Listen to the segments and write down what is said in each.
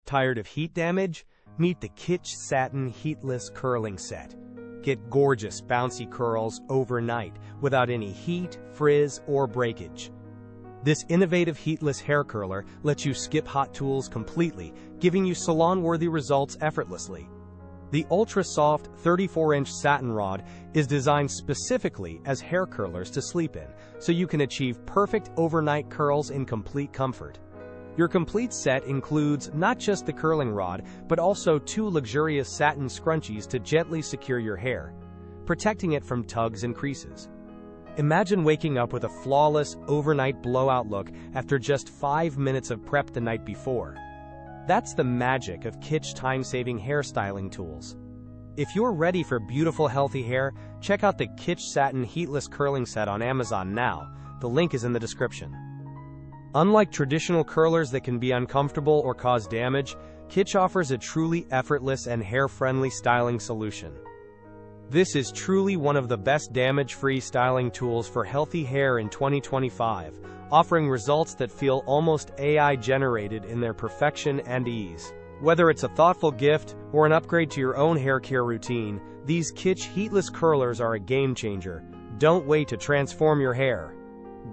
Tired of heat damage? Meet the Kitsch Satin Heatless Curling Set. Get gorgeous, bouncy curls overnight without any heat, frizz, or breakage. This innovative heatless hair curler lets you skip hot tools completely, giving you salon-worthy results effortlessly. The ultra-soft 34-inch satin rod is designed specifically as hair curlers to sleep in, so you can achieve perfect overnight curls in complete comfort. Your complete set includes not just the curling rod, but also 2 luxurious satin scrunchies to gently secure your hair, protecting it from tugs and creases. Imagine waking up with a flawless, overnight blowout look after just 5 minutes of prep the night before. That's the magic of Kitsch time-saving hairstyling tools. If you're ready for beautiful, healthy hair, check out the Kitsch Satin Heatless Curling Set on Amazon now. The link is in the description. Unlike traditional curlers that can be uncomfortable or cause damage, Kitsch offers a truly effortless and hair-friendly styling solution. This is truly one of the best damage-free styling tools for healthy hair in 2025, offering results that feel almost AI-generated in their perfection and ease. Whether it's a thoughtful gift or an upgrade to your own hair care routine, these Kitsch heatless curlers are a game-changer. Don't wait to transform your hair.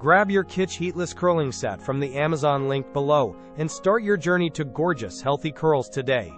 Grab your Kitsch Heatless Curling Set from the Amazon link below and start your journey to gorgeous, healthy curls today.